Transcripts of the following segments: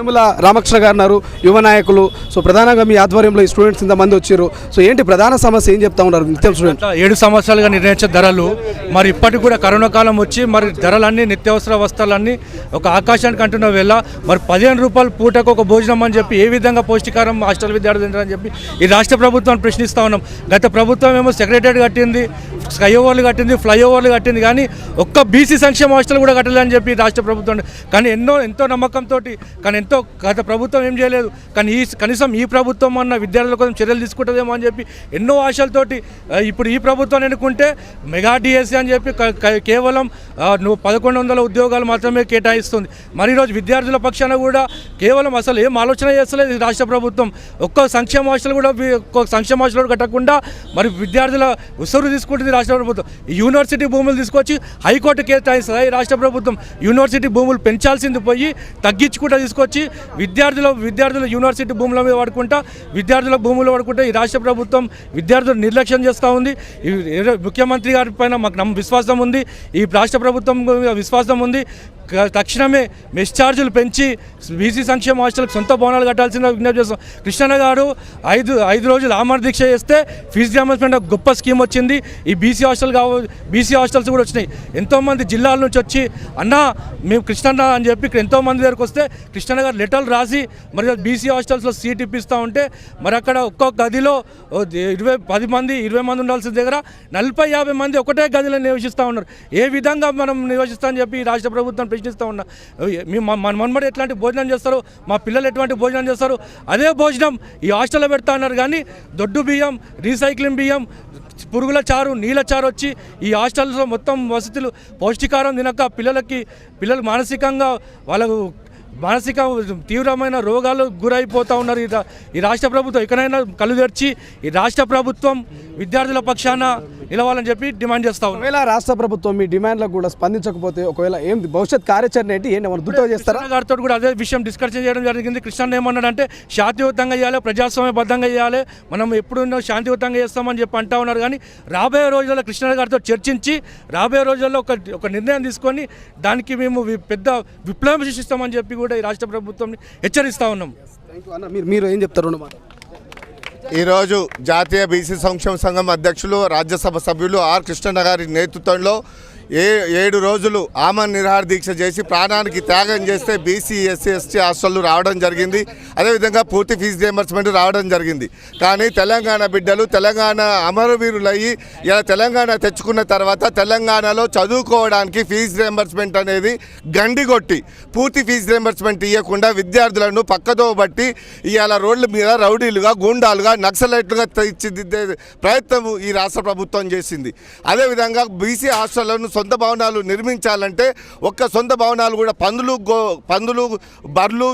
వేముల రామకృష్ణ గారు ఉన్నారు, యువ నాయకులు. సో ప్రధానంగా మీ ఆధ్వర్యంలో ఈ స్టూడెంట్స్ ఇంతమంది వచ్చారు. సో ఏంటి ప్రధాన సమస్య, ఏం చెప్తా ఉన్నారు నిత్యం స్టూడెంట్? 7 సంవత్సరాలుగా నిర్ణయించిన ధరలు మరి ఇప్పటికి కూడా కరోనా కాలం వచ్చి మరి ధరలన్నీ నిత్యావసర వస్తువులన్నీ ఒక ఆకాశానికి అంటున్న వేళ మరి 15 రూపాయలు పూటకు ఒక భోజనం అని చెప్పి ఏ విధంగా పౌష్టికారం హాస్టల్ విద్యార్థులు తింటారని చెప్పి ఈ రాష్ట్ర ప్రభుత్వాన్ని ప్రశ్నిస్తూ ఉన్నాం. గత ప్రభుత్వం ఏమో సెక్రటరియట్ కట్టింది, స్కైఓవర్లు కట్టింది, ఫ్లైఓవర్లు కట్టింది, కానీ ఒక్క బీసీ సంక్షేమ హాస్టల్ కూడా కట్టలేదని చెప్పి రాష్ట్ర ప్రభుత్వం. కానీ ఎంతో నమ్మకంతో, కానీ గత ప్రభుత్వం ఏం చేయలేదు. కానీ కనీసం ఈ ప్రభుత్వం అన్న విద్యార్థుల కోసం చర్యలు తీసుకుంటుందేమో అని చెప్పి ఎన్నో ఆశలతోటి ఇప్పుడు ఈ ప్రభుత్వాన్ని ఎన్నుకుంటే మెగా డిఎస్సీ అని చెప్పి కేవలం 1100 ఉద్యోగాలు మాత్రమే కేటాయిస్తుంది. మరి ఈరోజు విద్యార్థుల పక్షాన కూడా కేవలం అసలు ఏం ఆలోచన చేస్తలేదు ఈ రాష్ట్ర ప్రభుత్వం. ఒక్క సంక్షేమ హాస్టల్ కూడా సంక్షేమ హాస్టల్ కట్టకుండా మరి విద్యార్థుల ఉసురు తీసుకుంటుంది రాష్ట్ర ప్రభుత్వం. యూనివర్సిటీ భూములు తీసుకొచ్చి హైకోర్టు కేటాయిస్తుంది ఈ రాష్ట్ర ప్రభుత్వం. యూనివర్సిటీ భూములు పెంచాల్సింది పోయి తగ్గించుకుంటూ తీసుకొచ్చి విద్యార్థులు యూనివర్సిటీ భూముల మీద వాడుకుంటా విద్యార్థుల భూములు వాడుకుంటే ఈ రాష్ట్ర ప్రభుత్వం విద్యార్థులు నిర్లక్ష్యం చేస్తూ ఉంది. ముఖ్యమంత్రి గారి పైన మాకు విశ్వాసం ఉంది, ఈ రాష్ట్ర ప్రభుత్వం విశ్వాసం ఉంది. తక్షణమే మెస్ ఛార్జీలు పెంచి బీసీ సంక్షేమ హాస్టల్కి సొంత భవనాలు కట్టాల్సిన విజ్ఞప్తి చేస్తాం. కృష్ణన్న గారు 5 రోజులు ఆమర దీక్ష చేస్తే ఫీజు రియంబర్స్మెంట్ గొప్ప స్కీమ్ వచ్చింది. ఈ బీసీ హాస్టల్స్ కూడా వచ్చినాయి. ఎంతోమంది జిల్లాల నుంచి వచ్చి అన్నా మేము కృష్ణన్న అని చెప్పి ఇక్కడ ఎంతోమంది దగ్గరకు వస్తే కృష్ణన్న గారు లెటర్లు రాసి మరి బీసీ హాస్టల్స్లో సీట్ ఇప్పిస్తూ ఉంటే మరి అక్కడ ఒక్కొక్క గదిలో 10 మంది 20 మంది ఉండాల్సిన దగ్గర 40-50 మంది ఒకటే గదిలో నివసిస్తూ ఉన్నారు. ఏ విధంగా మనం నివసిస్తామని చెప్పి ఈ రాష్ట్ర ప్రభుత్వం ప్రశ్నిస్తూ ఉన్నా. మన మనబడి ఎట్లాంటి భోజనం చేస్తారు, మా పిల్లలు ఎటువంటి భోజనం చేస్తారు, అదే భోజనం ఈ హాస్టల్లో పెడతా ఉన్నారు. కానీ దొడ్డు బియ్యం, రీసైక్లింగ్ బియ్యం, పురుగుల చారు, నీళ్ళ చారు వచ్చి ఈ హాస్టల్స్లో మొత్తం వసతులు పౌష్టికారం తినక పిల్లలు మానసికంగా వాళ్ళకు తీవ్రమైన రోగాలు గురైపోతూ ఉన్నారు. ఈ రాష్ట్ర ప్రభుత్వం ఎక్కడైనా కళ్ళు తెరిచి ఈ రాష్ట్ర ప్రభుత్వం విద్యార్థుల పక్షాన నిలవాలని చెప్పి డిమాండ్ చేస్తా ఉన్నాం. ఒకవేళ రాష్ట్ర ప్రభుత్వం మీ డిమాండ్లకు కూడా స్పందించకపోతే ఒకవేళ ఏం భవిష్యత్ కార్యాచరణ ఏంటి, దుట్టో చేస్తారా? గారితో కూడా అదే విషయం డిస్కషన్ చేయడం జరిగింది. కృష్ణ ఏమన్నాడంటే శాంతియుతంగా చేయాలి, ప్రజాస్వామ్యబద్ధంగా చేయాలి, మనం ఎప్పుడు శాంతియుతంగా చేస్తామని చెప్పి అంటా ఉన్నారు. కానీ రాబోయే రోజుల్లో కృష్ణ గారితో చర్చించి రాబోయే రోజుల్లో ఒక నిర్ణయం తీసుకొని దానికి మేము పెద్ద విప్లవం సృష్టిస్తామని చెప్పి కూడా ఈ రాష్ట్ర ప్రభుత్వం హెచ్చరిస్తూ ఉన్నాం. మీరు ఏం చెప్తారు? ఈరోజు జాతీయ బీసీ సంక్షేమ సంఘం అధ్యక్షులు రాజ్యసభ సభ్యులు ఆర్ కృష్ణన్న గారి నేతృత్వంలో 7 రోజులు ఆమరణ నిరాహార దీక్ష చేసి ప్రాణానికి త్యాగం చేస్తే బీసీ ఎస్సీ ఎస్టీ హాస్టళ్ళు రావడం జరిగింది. అదేవిధంగా పూర్తి ఫీజు రియంబర్స్మెంట్ రావడం జరిగింది. కానీ తెలంగాణ బిడ్డలు తెలంగాణ అమరవీరులయ్యి ఇలా తెలంగాణ తెచ్చుకున్న తర్వాత తెలంగాణలో చదువుకోవడానికి ఫీజు రియంబర్స్మెంట్ అనేది గండిగొట్టి పూర్తి ఫీజు రియంబర్స్మెంట్ ఇవ్వకుండా విద్యార్థులను పక్కదో బట్టి ఇవాళ రోడ్ల మీద రౌడీలుగా, గూండాలుగా, నక్సలైట్లుగా తీర్చిదిద్దే ప్రయత్నం ఈ రాష్ట్ర ప్రభుత్వం చేసింది. అదేవిధంగా బీసీ హాస్టళ్లను సొంత భవనాలు నిర్మించాలంటే ఒక్క సొంత భవనాలు కూడా పందులు బర్లు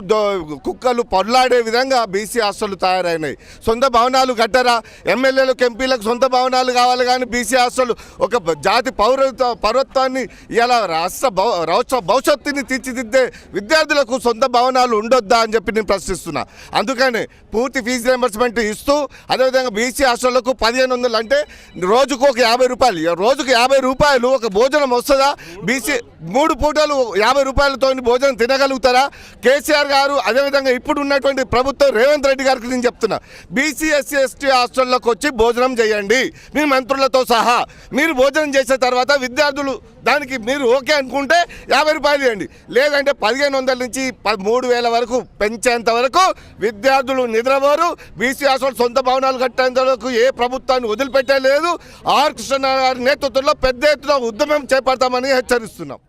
కుక్కలు పొర్లాడే విధంగా బీసీ హాస్టళ్లు తయారైనాయి. సొంత భవనాలు కట్టరా? ఎమ్మెల్యేలకు ఎంపీలకు సొంత భవనాలు కావాలి, కానీ బీసీ హాస్టల్ ఒక జాతి పౌరత్వాన్ని ఇలా రాష్ట్ర భవిష్యత్తుని తీర్చిదిద్దే విద్యార్థులకు సొంత భవనాలు ఉండొద్దా అని చెప్పి నేను ప్రశ్నిస్తున్నా. అందుకని పూర్తి ఫీజు రియంబర్స్మెంట్ ఇస్తూ అదేవిధంగా బీసీ హాస్టళ్లకు 1500 అంటే రోజుకు ఒక 50 రూపాయలు, రోజుకు 50 రూపాయలు ఒక భోజనం వస్తుందా? బీసీ 3 పూటలు 50 రూపాయలతో భోజనం తినగలుగుతారా? కేసీఆర్ గారు అదేవిధంగా ఇప్పుడు ఉన్నటువంటి ప్రభుత్వం రేవంత్ రెడ్డి గారికి నేను చెప్తున్నా, బీసీ ఎస్సీ ఎస్టీ హాస్టల్లోకి వచ్చి భోజనం చేయండి మీ మంత్రులతో సహా. మీరు భోజనం చేసిన తర్వాత విద్యార్థులు దానికి మీరు ఓకే అనుకుంటే 50 రూపాయలు ఇవ్వండి, లేదంటే 1500 నుంచి 3000 వరకు పెంచేంత వరకు విద్యార్థులు నిద్రపోరు. బీసీ హాస్టల్ సొంత భవనాలు కట్టేంత వరకు ఏ ప్రభుత్వాన్ని వదిలిపెట్టలేదు. ఆర్ కృష్ణ గారి నేతృత్వంలో పెద్ద ఎత్తున ఉద్యమం చేపడతామని హెచ్చరిస్తున్నాం.